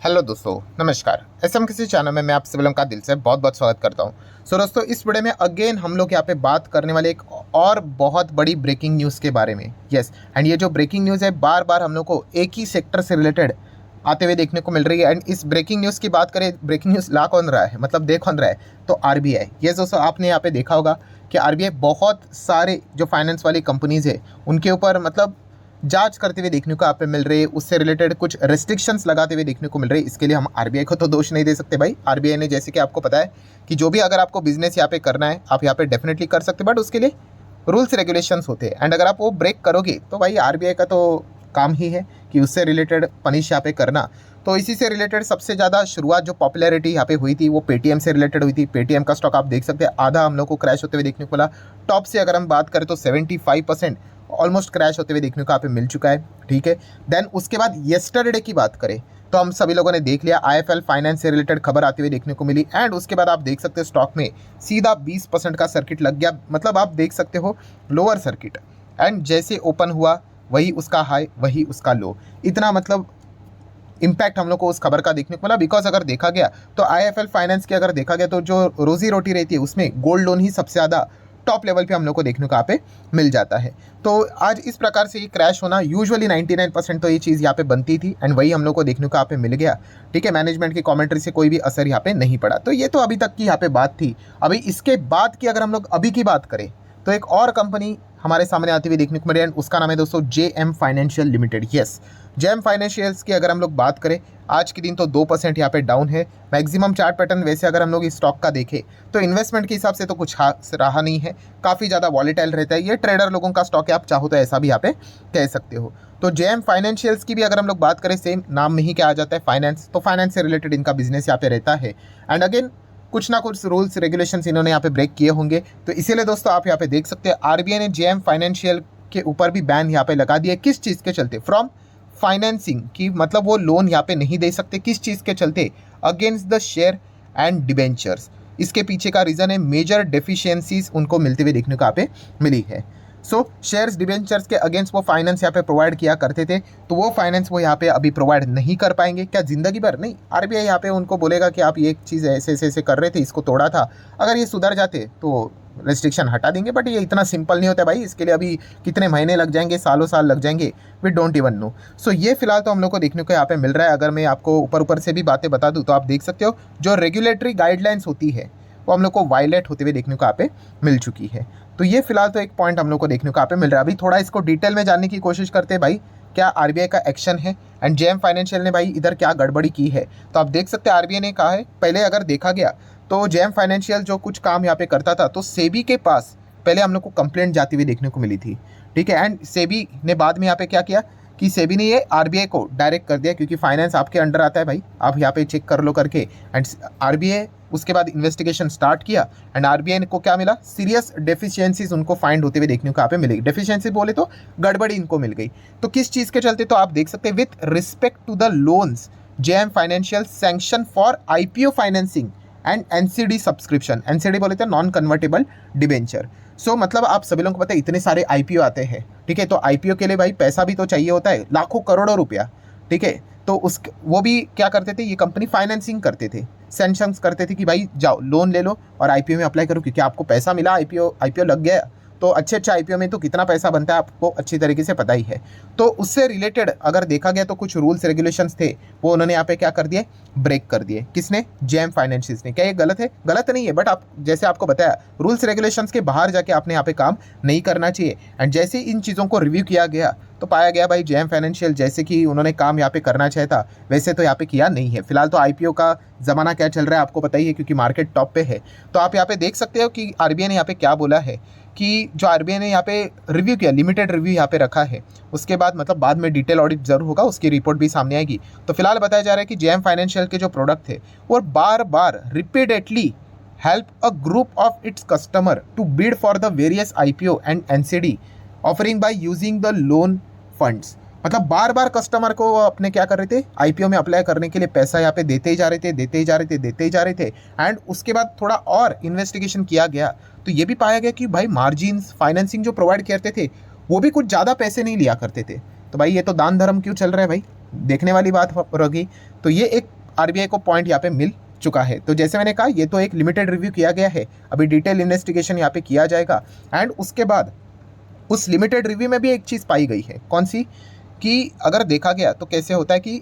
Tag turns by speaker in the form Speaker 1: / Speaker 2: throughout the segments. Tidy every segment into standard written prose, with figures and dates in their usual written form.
Speaker 1: Hello दोस्तों, नमस्कार। SM किसी चैनल में मैं आप सभी लोगों का दिल से बहुत बहुत स्वागत करता हूं। सो दोस्तों, इस वीडियो में अगेन हम लोग यहाँ पे बात करने वाले एक और बहुत बड़ी ब्रेकिंग न्यूज़ के बारे में। यस, एंड ये जो ब्रेकिंग न्यूज़ है बार बार हम लोग को एक ही सेक्टर से रिलेटेड आते हुए देखने को मिल रही है। एंड इस ब्रेकिंग न्यूज़ की बात करें, ब्रेकिंग न्यूज़ ला कौन रहा है, मतलब दे कौन रहा है, तो आरबीआई। यस दोस्तों, आपने यहाँ पे देखा होगा कि आरबीआई बहुत सारे जो फाइनेंस वाली कंपनीज़ है उनके ऊपर मतलब जांच करते हुए देखने को यहाँ पे मिल रही है, उससे रिलेटेड कुछ रेस्ट्रिक्शंस लगाते हुए देखने को मिल रही है। इसके लिए हम आरबीआई को तो दोष नहीं दे सकते भाई। आरबीआई ने जैसे कि आपको पता है कि जो भी अगर आपको बिजनेस यहाँ पे करना है आप यहाँ पे डेफिनेटली कर सकते, बट उसके लिए रूल्स रेगुलेशंस होते हैं। एंड अगर आप वो ब्रेक करोगे तो भाई आरबीआई का तो काम ही है कि उससे रिलेटेड पनिश यहाँ पे करना। तो इसी से रिलेटेड सबसे ज़्यादा शुरुआत जो पॉपुलैरिटी यहाँ पे हुई थी वो पेटीएम से रिलेटेड हुई थी। पेटीएम का स्टॉक आप देख सकते हैं आधा हम लोग को क्रैश होते हुए देखने को मिला। टॉप से अगर हम बात करें तो 75% ऑलमोस्ट क्रैश होते हुए देखने को यहाँ पे मिल चुका है। ठीक है, देन उसके बाद येस्टरडे की बात करें तो हम सभी लोगों ने देख लिया, आईएफएल फाइनेंस से रिलेटेड खबर आते हुए देखने को मिली। एंड उसके बाद आप देख सकते हैं स्टॉक में सीधा 20% का सर्किट लग गया, मतलब आप देख सकते हो लोअर सर्किट। एंड जैसे ओपन हुआ वही उसका हाई वही उसका लो, इतना मतलब इम्पैक्ट हम लोग को उस खबर का देखने को मिला। बिकॉज अगर देखा गया तो आईएफएल फाइनेंस की अगर देखा गया तो जो रोजी रोटी रहती है उसमें गोल्ड लोन ही सबसे ज़्यादा टॉप लेवल पे हम लोग को देखने को यहाँ पे मिल जाता है। तो आज इस प्रकार से ये क्रैश होना, यूजुअली 99% तो ये चीज़ यहाँ पे बनती थी एंड वही हम लोग को देखने को यहाँ पे मिल गया। ठीक है, मैनेजमेंट की कमेंट्री से कोई भी असर यहाँ पे नहीं पड़ा। तो ये तो अभी तक की यहाँ पे बात थी। अभी इसके बाद की अगर हम लोग अभी की बात करें तो एक और कंपनी हमारे सामने आती हुई देखने को मिली, उसका नाम है दोस्तों JM financial limited. Yes, JM financials की अगर हम लोग बात करें आज के दिन तो 2% यहाँ पे डाउन है। मैक्सिमम चार्ट पैटर्न वैसे अगर हम लोग इस स्टॉक का देखें तो इन्वेस्टमेंट के हिसाब से तो कुछ खास रहा नहीं है, काफ़ी ज़्यादा वॉलेटाइल रहता है। ये ट्रेडर लोगों का स्टॉक है, आप चाहो तो ऐसा भी यहाँ पे कह सकते हो। तो जेएम फाइनेंशियल्स की भी अगर हम लोग बात करें, सेम नाम में ही क्या आ जाता है फाइनेंस, तो फाइनेंस से रिलेटेड इनका बिजनेस यहाँ पे रहता है। एंड अगेन कुछ ना कुछ रूल्स रेगुलेशंस इन्होंने यहाँ पे ब्रेक किए होंगे। तो इसीलिए दोस्तों आप यहाँ पे देख सकते हैं आरबीआई ने जेएम फाइनेंशियल के ऊपर भी बैन यहाँ पे लगा दिया। किस चीज़ के चलते? फ्रॉम फाइनेंसिंग की, मतलब वो लोन यहाँ पे नहीं दे सकते। किस चीज़ के चलते? Against the share and debentures. इसके पीछे का रीज़न है मेजर डेफिशिएंसीज उनको मिलते हुए देखने को यहाँ पे मिली है। सो शेयर्स डिबेंचर्स के अगेंस्ट वो फाइनेंस यहाँ पे प्रोवाइड किया करते थे, तो वो फाइनेंस वो यहाँ पे अभी प्रोवाइड नहीं कर पाएंगे क्या ज़िंदगी भर? नहीं, आरबीआई यहाँ पे उनको बोलेगा कि आप ये चीज़ ऐसे ऐसे ऐसे कर रहे थे, इसको तोड़ा था, अगर ये सुधर जाते तो रेस्ट्रिक्शन हटा देंगे। बट ये इतना सिंपल नहीं होता भाई, इसके लिए अभी कितने महीने लग जाएंगे, सालों साल लग जाएंगे, वी डोंट इवन नो। सो ये फिलहाल तो हम लोग को देखने को यहाँ पे मिल रहा है। अगर मैं आपको ऊपर ऊपर से भी बातें बता दूँ तो आप देख सकते हो जो रेगुलेटरी गाइडलाइंस होती है वो हम लोग को वायलेट होते हुए देखने को यहाँ पे मिल चुकी है। तो ये फिलहाल तो एक पॉइंट हम लोग को देखने को यहाँ पे मिल रहा है। अभी थोड़ा इसको डिटेल में जानने की कोशिश करते हैं भाई, क्या आरबीआई का एक्शन है एंड जेएम फाइनेंशियल ने भाई इधर क्या गड़बड़ी की है। तो आप देख सकते हैं आरबीआई ने कहा है, पहले अगर देखा गया तो जेएम फाइनेंशियल जो कुछ काम यहाँ पे करता था तो सेबी के पास पहले हम लोग को कंप्लेंट जाती हुई देखने को मिली थी। ठीक है, एंड सेबी ने बाद में यहाँ पे क्या किया कि सेबी ने ये आरबीआई को डायरेक्ट कर दिया, क्योंकि फाइनेंस आपके अंडर आता है भाई, आप यहाँ पे चेक कर लो करके। एंड आरबीआई उसके बाद इन्वेस्टिगेशन स्टार्ट किया एंड आरबीआई को क्या मिला? सीरियस डेफिशिएंसीज उनको फाइंड होते हुए देखने को यहाँ पे मिलेगी। डेफिशिएंसी बोले तो गड़बड़ी इनको मिल गई। तो किस चीज़ के चलते? तो आप देख सकते हैं with respect to the loans JM financial sanction for IPO financing and NCD subscription. NCD बोले तो नॉन कन्वर्टेबल डिबेंचर। सो मतलब आप सभी लोगों को पता है इतने सारे आईपीओ आते हैं। ठीक है, तो आईपीओ के लिए भाई पैसा भी तो चाहिए होता है, लाखों करोड़ों रुपया। ठीक है, तो उस वो भी क्या करते थे, ये कंपनी फाइनेंसिंग करते थे, सैंक्शंस करते थे कि भाई जाओ लोन ले लो और आईपीओ में अप्लाई करो, क्योंकि आपको पैसा मिला, आईपीओ लग गया। तो अच्छे आईपीओ में तो कितना पैसा बनता है आपको अच्छी तरीके से पता ही है। तो उससे रिलेटेड अगर देखा गया तो कुछ रूल्स रेगुलेशंस थे वो उन्होंने यहाँ पे क्या कर दिए? ब्रेक कर दिए। किसने? जेएम फाइनेंशियल्स ने। क्या ये गलत है? गलत नहीं है, बट आप जैसे आपको बताया रूल्स रेगुलेशंस के बाहर जाके आपने यहाँ पे काम नहीं करना चाहिए। एंड जैसे इन चीज़ों को रिव्यू किया गया तो पाया गया भाई जेएम फाइनेंशियल जैसे कि उन्होंने काम यहाँ पे करना चाहिए था वैसे तो यहाँ पे किया नहीं है। फिलहाल तो आईपीओ का ज़माना क्या चल रहा है आपको पता ही है, क्योंकि मार्केट टॉप पे है। तो आप यहाँ पे देख सकते हो कि आरबीआई ने यहाँ पे क्या बोला है कि जो आरबीआई ने यहाँ पे रिव्यू किया, लिमिटेड रिव्यू यहाँ पे रखा है, उसके बाद मतलब बाद में डिटेल ऑडिट जरूर होगा, उसकी रिपोर्ट भी सामने आएगी। तो फिलहाल बताया जा रहा है कि जेएम फाइनेंशियल के जो प्रोडक्ट थे वो बार बार repeatedly help a group of its customer to bid for the various IPO and NCD offering by using the loan funds. मतलब बार बार कस्टमर को अपने क्या कर रहे थे, आईपीओ में अप्लाई करने के लिए पैसा यहाँ पे देते ही जा रहे थे, देते ही जा रहे थे, देते ही जा रहे थे। एंड उसके बाद थोड़ा और इन्वेस्टिगेशन किया गया तो ये भी पाया गया कि भाई मार्जिन्स फाइनेंसिंग जो प्रोवाइड करते थे वो भी कुछ ज़्यादा पैसे नहीं लिया करते थे। तो भाई ये तो दान धर्म क्यों चल रहा है भाई? देखने वाली बात होगी। तो ये एक आरबीआई को पॉइंट यहाँ पे मिल चुका है। तो जैसे मैंने कहा, ये तो एक लिमिटेड रिव्यू किया गया है, अभी डिटेल इन्वेस्टिगेशन यहाँ पे किया जाएगा। एंड उसके बाद उस लिमिटेड रिव्यू में भी एक चीज़ पाई गई है, कौन सी, कि अगर देखा गया तो कैसे होता है कि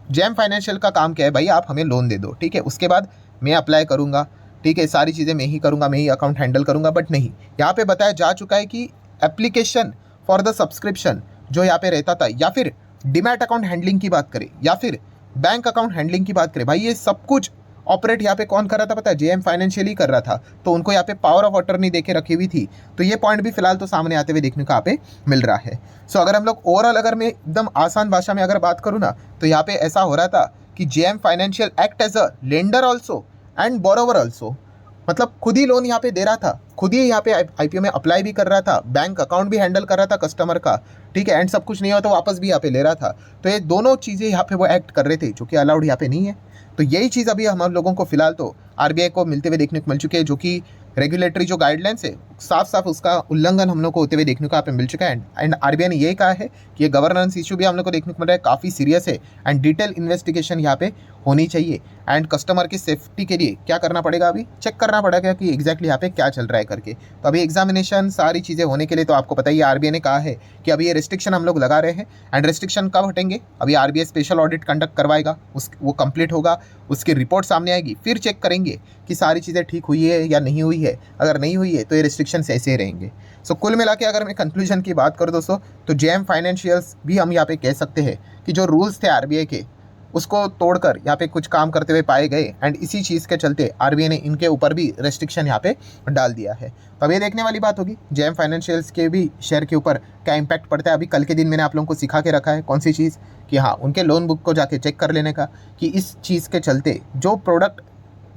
Speaker 1: जेम फाइनेंशियल का काम क्या है, भाई आप हमें लोन दे दो, ठीक है, उसके बाद मैं अप्लाई करूँगा, ठीक है, सारी चीज़ें मैं ही करूँगा, मैं ही अकाउंट हैंडल करूँगा। बट नहीं, यहाँ पे बताया जा चुका है कि एप्लीकेशन फॉर द सब्सक्रिप्शन जो यहाँ पे रहता था, या फिर डीमैट अकाउंट हैंडलिंग की बात करें, या फिर बैंक अकाउंट हैंडलिंग की बात करें, भाई ये सब कुछ ऑपरेट यहाँ पे कौन कर रहा था पता है, जेएम फाइनेंशियल ही कर रहा था। तो उनको यहाँ पे पावर ऑफ अटर्नी देके रखी हुई थी। तो ये पॉइंट भी फिलहाल तो सामने आते हुए देखने को यहाँ पे मिल रहा है। सो अगर हम लोग ओवरऑल, अगर मैं एकदम आसान भाषा में अगर बात करूँ ना, तो यहाँ पे ऐसा हो रहा था कि JM financial act as a lender also and borrower also, मतलब खुद ही लोन यहाँ पे दे रहा था, खुद ही यहाँ पे आईपीओ में अप्लाई भी कर रहा था, बैंक अकाउंट भी हैंडल कर रहा था कस्टमर का, ठीक है, एंड सब कुछ नहीं हुआ तो वापस भी यहाँ पे ले रहा था। तो ये दोनों चीज़ें यहाँ पे वो एक्ट कर रहे थे, जो कि अलाउड यहाँ पे नहीं है। तो यही चीज़ अभी हम लोगों को फिलहाल तो आरबीआई को मिलते हुए देखने को मिल चुके हैं, जो कि रेगुलेटरी जो गाइडलाइंस है, साफ साफ उसका उल्लंघन हम लोग को होते हुए देखने को यहाँ पे मिल चुका है। एंड आरबीआई ने यही कहा है कि ये गवर्नेंस इशू भी हम लोग को देखने को मिल रहा है, काफ़ी सीरियस है, एंड डिटेल इन्वेस्टिगेशन यहाँ पे होनी चाहिए। एंड कस्टमर की सेफ्टी के लिए क्या करना पड़ेगा, अभी चेक करना पड़ेगा कि एग्जैक्टली यहाँ पे क्या चल रहा है करके। तो अभी एग्जामिनेशन सारी चीज़ें होने के लिए तो आपको पता ही है, आरबीआई ने कहा है कि अभी ये रिस्ट्रिक्शन हम लोग लगा रहे हैं। एंड रिस्ट्रिक्शन कब हटेंगे, अभी आरबीआई स्पेशल ऑडिट कंडक्ट करवाएगा, वो कंप्लीट होगा, उसकी रिपोर्ट सामने आएगी, फिर चेक करेंगे कि सारी चीज़ें ठीक हुई है या नहीं हुई है। अगर नहीं हुई है तो ये रिस्ट्रिक्शन ऐसे ही रहेंगे। सो कुल मिला के अगर मैं कंक्लूजन की बात करूँ दोस्तों, तो जेएम फाइनेंशियल्स भी हम यहाँ पे कह सकते हैं कि जो रूल्स थे आरबीआई के, उसको तोड़कर यहाँ पे कुछ काम करते हुए पाए गए। एंड इसी चीज़ के चलते आरबीआई ने इनके ऊपर भी रेस्ट्रिक्शन यहाँ पे डाल दिया है। तो अब ये देखने वाली बात होगी जेएम फाइनेंशियल्स के भी शेयर के ऊपर क्या इंपैक्ट पड़ता है। अभी कल के दिन मैंने आप लोगों को सिखा के रखा है कौन सी चीज़, कि हाँ, उनके लोन बुक को जाके चेक कर लेने का, कि इस चीज़ के चलते जो प्रोडक्ट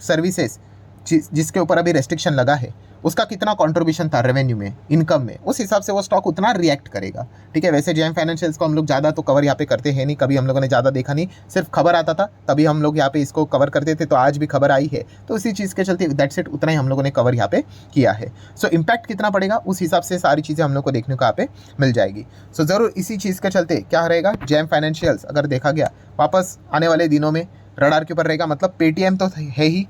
Speaker 1: सर्विसेज जिसके ऊपर अभी रेस्ट्रिक्शन लगा है, उसका कितना कंट्रीब्यूशन था रेवेन्यू में, इनकम में, उस हिसाब से वो स्टॉक उतना रिएक्ट करेगा, ठीक है। वैसे जेएम फाइनेंशियल्स को हम लोग ज़्यादा तो कवर यहाँ पे करते हैं नहीं, कभी हम लोगों ने ज़्यादा देखा नहीं, सिर्फ खबर आता था तभी हम लोग यहाँ पे इसको कवर करते थे। तो आज भी खबर आई है, तो इसी चीज़ के चलते दैट्स इट, उतना ही हम लोगों ने कवर यहाँ पे किया है। सो इम्पैक्ट कितना पड़ेगा उस हिसाब से सारी चीज़ें हम लोग को देखने को यहाँ पे मिल जाएगी। सो ज़रूर इसी चीज़ के चलते क्या रहेगा, जेएम फाइनेंशियल्स अगर देखा गया वापस आने वाले दिनों में रडार के ऊपर रहेगा। मतलब पेटीएम तो है ही,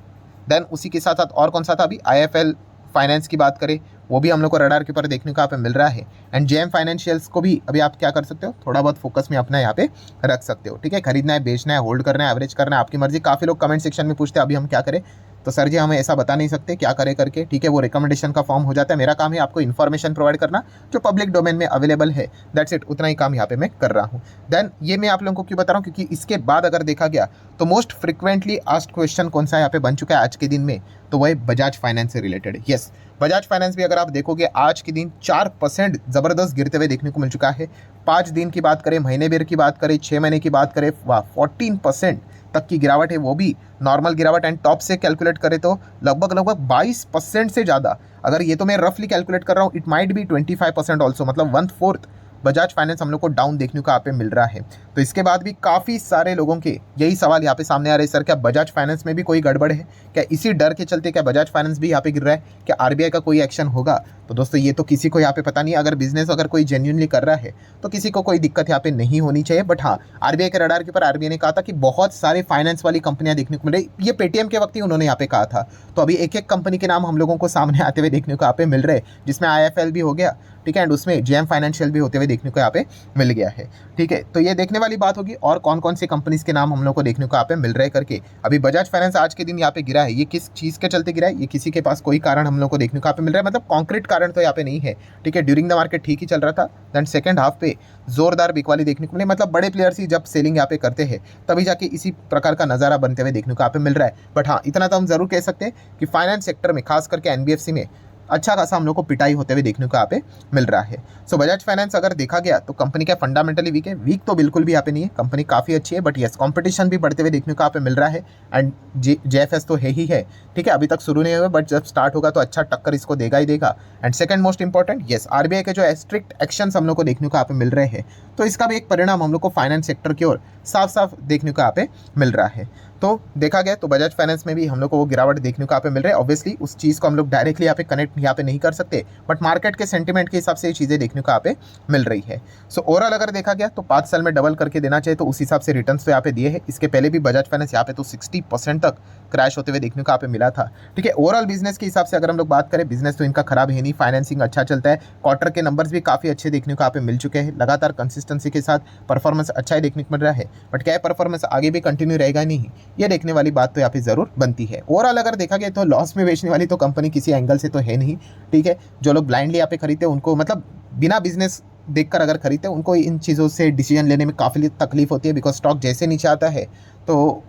Speaker 1: देन उसी के साथ साथ और कौन सा था, अभी आईएफएल फाइनेंस की बात करें, वो भी हम लोग को रडार के ऊपर देखने को यहाँ पे मिल रहा है। एंड जेएम फाइनेंशियल्स को भी अभी आप क्या कर सकते हो, थोड़ा बहुत फोकस में अपना यहाँ पे रख सकते हो, ठीक है। खरीदना है, बेचना है, होल्ड करना है, एवरेज करना है, आपकी मर्जी। काफ़ी लोग कमेंट सेक्शन में पूछते हैं अभी हम क्या करें, तो सर जी हमें ऐसा बता नहीं सकते क्या करें करके, ठीक है, वो रिकमेंडेशन का फॉर्म हो जाता है। मेरा काम है आपको इन्फॉर्मेशन प्रोवाइड करना जो पब्लिक डोमेन में अवेलेबल है, दैट्स इट, उतना ही काम यहाँ पे मैं कर रहा हूँ। देन ये मैं आप लोगों को क्यों बता रहा हूँ, क्योंकि इसके बाद अगर देखा गया तो मोस्ट फ्रिक्वेंटली आस्क्ड क्वेश्चन कौन सा यहाँ पे बन चुका है आज के दिन में, तो वह बजाज फाइनेंस से रिलेटेड। यस, बजाज फाइनेंस भी अगर आप देखोगे आज के दिन 4% ज़बरदस्त गिरते हुए देखने को मिल चुका है। 5 दिन की बात करें, महीने भर की बात करें, 6 महीने की बात करें, वाह 14% तक की गिरावट है, वो भी नॉर्मल गिरावट। एंड टॉप से कैलकुलेट करें तो लगभग 22% से ज़्यादा। अगर ये तो मैं रफली कैलकुलेट कर रहा हूँ, इट माइट बी 25% ऑल्सो, मतलब 1/4 बजाज फाइनेंस हम लोग को डाउन देखने को यहाँ पे मिल रहा है। तो इसके बाद भी काफ़ी सारे लोगों के यही सवाल यहाँ पे सामने आ रहे हैं, सर क्या बजाज फाइनेंस में भी कोई गड़बड़ है, क्या इसी डर के चलते क्या बजाज फाइनेंस भी यहाँ पे गिर रहा है, क्या आरबीआई का कोई एक्शन होगा। तो दोस्तों ये तो किसी को यहाँ पे पता नहीं, अगर बिजनेस अगर कोई जेन्युइनली कर रहा है तो किसी को कोई दिक्कत यहाँ पे नहीं होनी चाहिए। बट हाँ, आरबीआई के रडार के ऊपर आरबीआई ने कहा था कि बहुत सारे फाइनेंस वाली कंपनियां देखने को मिल रही, ये पेटीएम के वक्त ही उन्होंने यहाँ पे कहा था। तो अभी एक एक कंपनी के नाम हम लोगों को सामने आते हुए देखने को यहाँ पे मिल रहे हैं, जिसमें आईएफएल भी हो गया, ठीक है, एंड उसमें जेएम फाइनेंशियल भी होते हुए देखने को यहाँ पे मिल गया है, ठीक है। तो ये देखने वाली बात होगी और कौन कौन सी कंपनीज के नाम हम लोग को देखने को यहाँ पे मिल रहे हैं करके। अभी बजाज फाइनेंस आज के दिन यहाँ पे गिरा है, ये किस चीज़ के चलते गिरा है, ये किसी के पास कोई कारण हम लोग को देखने को यहाँ पे मिल रहा है, मतलब कॉन्क्रीट कारण तो यहाँ पे नहीं है, ठीक है। ड्यूरिंग द मार्केट ठीक ही चल रहा था, देन सेकंड हाफ पे जोरदार बिकवाली देखने को मिली, मतलब बड़े प्लेयर्स ही जब सेलिंग यहाँ पे करते हैं तभी जाके इसी प्रकार का नज़ारा बनते हुए देखने को यहाँ पे मिल रहा है। बट हाँ, इतना तो हम जरूर कह सकते हैं कि फाइनेंस सेक्टर में खास करके एनबीएफसी में अच्छा खासा हम लोग को पिटाई होते हुए देखने को यहाँ पे मिल रहा है। सो बजाज फाइनेंस अगर देखा गया तो कंपनी का फंडामेंटली वीक है, वीक तो बिल्कुल भी यहाँ पे नहीं है, कंपनी काफ़ी अच्छी है। बट यस, कंपटीशन भी बढ़ते हुए देखने को यहाँ पे मिल रहा है। एंड जेएफएस तो है ही है, ठीक है, अभी तक शुरू नहीं हुआ, बट जब स्टार्ट होगा तो अच्छा टक्कर इसको देगा ही देगा। And second most important, yes, RBI के जो स्ट्रिक्ट एक्शंस हम लोग को देखने को यहाँ पे मिल रहे हैं, तो इसका भी एक परिणाम हम लोग को फाइनेंस सेक्टर की ओर साफ साफ देखने को यहाँ पे मिल रहा है। तो देखा गया तो बजाज फाइनेंस में भी हम लोग को वो गिरावट देखने को यहाँ पे मिल रहा है। ऑब्वियसली उस चीज़ को हम लोग डायरेक्टली यहाँ पे कनेक्ट यहाँ पे नहीं कर सकते, बट मार्केट के सेंटीमेंट के हिसाब से ये चीज़ें देखने को यहाँ पे मिल रही है। सो ओवरऑल अगर देखा गया तो 5 साल में डबल करके देना चाहिए, तो उस हिसाब से रिटर्न्स तो यहाँ पे दिए हैं। इसके पहले भी बजाज फाइनेंस यहाँ पे तो 60% तक क्रैश होते हुए देखने को यहाँ पे मिला था। ठीक है, ओवरऑल बिजनेस के हिसाब से अगर हम लोग बात करें, बिजनेस तो इनका खराब है नहीं, फाइनेंसिंग अच्छा चलता है, क्वार्टर के नंबर्स भी काफ़ी अच्छे देखने को यहाँ पे मिल चुके हैं, लगातार कंसिस्टेंसी के साथ परफॉर्मेंस अच्छा ही देखने को मिल रहा है। बट क्या परफॉर्मेंस आगे भी कंटिन्यू रहेगा नहीं, ये देखने वाली बात तो यहाँ पे ज़रूर बनती है। ओवरऑल अगर देखा गया तो लॉस में बेचने वाली तो कंपनी किसी एंगल से तो है नहीं। ठीक है, जो लोग ब्लाइंडली यहाँ पे खरीदते हैं उनको, मतलब बिना बिजनेस देखकर अगर खरीदते हैं, उनको इन चीज़ों से डिसीजन लेने में काफ़ी तकलीफ होती है, बिकॉज स्टॉक जैसे नीचे आता है तो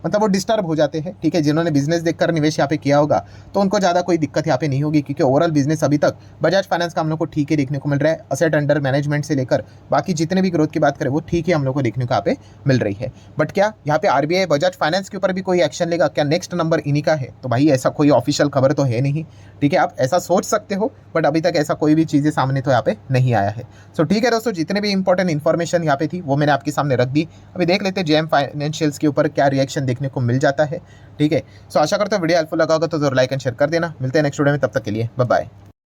Speaker 1: मतलब वो डिस्टर्ब हो जाते हैं। ठीक है, जिन्होंने बिजनेस देखकर निवेश यहाँ पे किया होगा तो उनको ज़्यादा कोई दिक्कत यहाँ पे नहीं होगी, क्योंकि ओवरऑल बिजनेस अभी तक बजाज फाइनेंस का हम लोग को ठीक ही देखने को मिल रहा है। असेट अंडर मैनेजमेंट से लेकर बाकी जितने भी ग्रोथ की बात करें वो ठीक ही हम लोग को देखने को यहाँ पे मिल रही है। बट क्या यहाँ पे आरबीआई बजाज फाइनेंस के ऊपर भी कोई एक्शन लेगा क्या? नेक्स्ट नंबर इन्हीं का है, तो भाई ऐसा कोई ऑफिशियल खबर तो है नहीं। ठीक है, आप ऐसा सोच सकते हो, बट अभी तक ऐसा कोई भी चीज़ें सामने तो यहाँ पे नहीं आया है। सो ठीक है दोस्तों, जितने भी इंपॉर्टेंट इन्फॉर्मेशन यहाँ पे थी वो मैंने आपके सामने रख दी। अभी देख लेते जेएम फाइनेंशियल्स के ऊपर क्या रिएक्शन देखने को मिल जाता है। ठीक है, सो आशा करता हूँ वीडियो हेल्पफुल लगा होगा, तो जरूर लाइक एंड शेयर कर देना। मिलते हैं नेक्स्ट वीडियो में, तब तक के लिए बाय बाय।